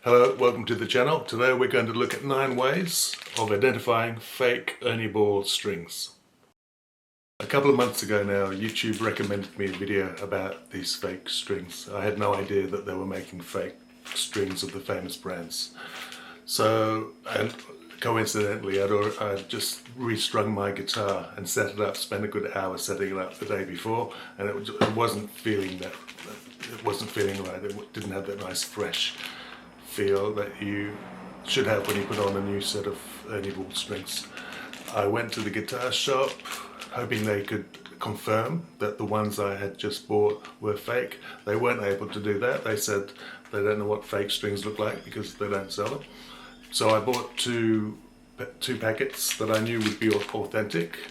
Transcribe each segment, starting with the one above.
Hello, welcome to the channel. Today we're going to look at 9 ways of identifying fake Ernie Ball strings. A couple of months ago now, YouTube recommended me a video about these fake strings. I had no idea that they were making fake strings of the famous brands. So, and coincidentally, I'd just restrung my guitar and set it up, spent a good hour setting it up the day before, and it wasn't feeling right. It didn't have that nice fresh feel that you should have when you put on a new set of Ernie Ball strings. I went to the guitar shop hoping they could confirm that the ones I had just bought were fake. They weren't able to do that. They said they don't know what fake strings look like because they don't sell them. So I bought two packets that I knew would be authentic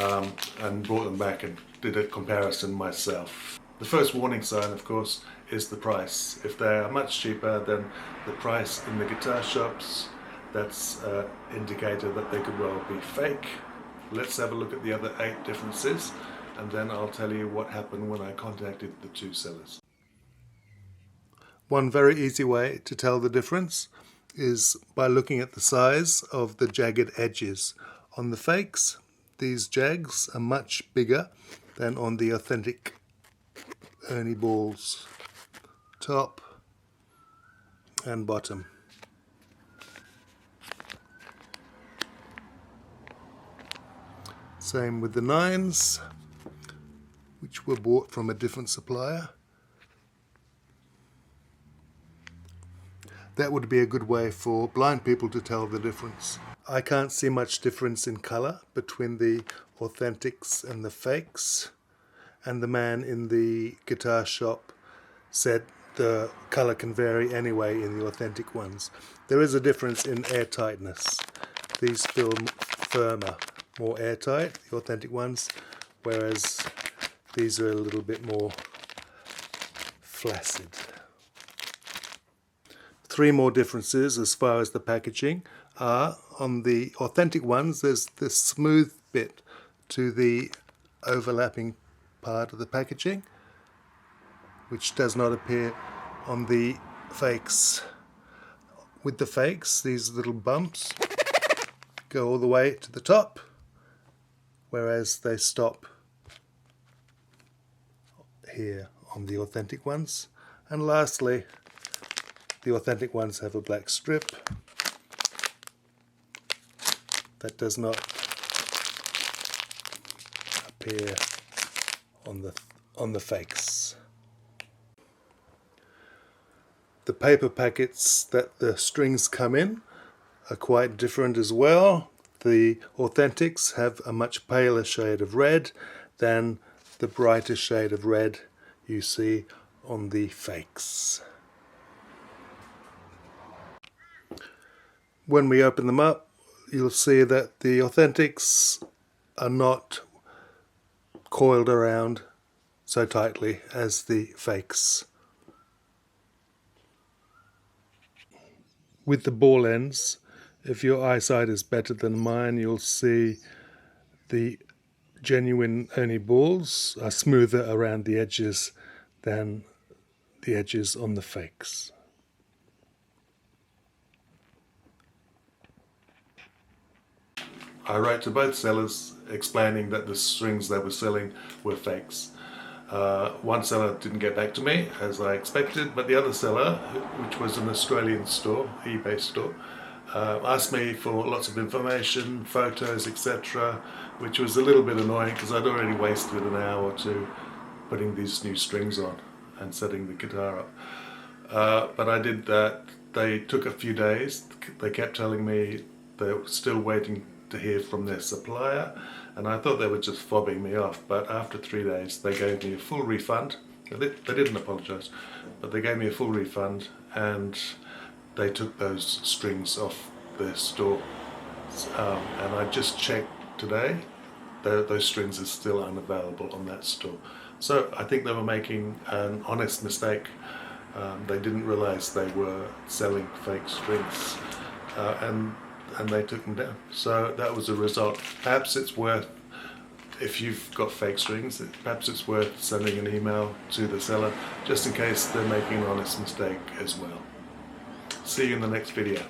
and brought them back and did a comparison myself. The first warning sign, of course, is the price. If they are much cheaper than the price in the guitar shops, that's an indicator that they could well be fake. Let's have a look at the other 8 differences, and then I'll tell you what happened when I contacted the 2 sellers. One very easy way to tell the difference is by looking at the size of the jagged edges. On the fakes, these jags are much bigger than on the authentic Ernie Balls top and bottom. Same with the 9s, which were bought from a different supplier. That would be a good way for blind people to tell the difference. I can't see much difference in colour between the authentics and the fakes, and the man in the guitar shop said the colour can vary anyway in the authentic ones. There is a difference in airtightness. These feel firmer, more airtight, the authentic ones, whereas these are a little bit more flaccid. 3 more differences as far as the packaging are: on the authentic ones there's this smooth bit to the overlapping part of the packaging, which does not appear on the fakes. With the fakes, these little bumps go all the way to the top, whereas they stop here on the authentic ones. And lastly, the authentic ones have a black strip that does not appear on the fakes. The paper packets that the strings come in are quite different as well. The authentics have a much paler shade of red than the brighter shade of red you see on the fakes. When we open them up, you'll see that the authentics are not coiled around so tightly as the fakes. With the ball ends, if your eyesight is better than mine, you'll see the genuine Ernie Balls are smoother around the edges than the edges on the fakes. I wrote to both sellers explaining that the strings they were selling were fakes. One seller didn't get back to me as I expected, but the other seller, which was an Australian store, eBay store, asked me for lots of information, photos, etc., which was a little bit annoying because I'd already wasted an hour or 2 putting these new strings on and setting the guitar up. But I did that. They took a few days. They kept telling me they were still waiting to hear from their supplier, and I thought they were just fobbing me off, but after 3 days they gave me a full refund. They didn't apologise, but they gave me a full refund, and they took those strings off their store. And I just checked today, those strings are still unavailable on that store. So I think they were making an honest mistake. They didn't realise they were selling fake strings, and they took them down. So that was a result. Perhaps it's worth, if you've got fake strings, perhaps it's worth sending an email to the seller just in case they're making an honest mistake as well. See you in the next video.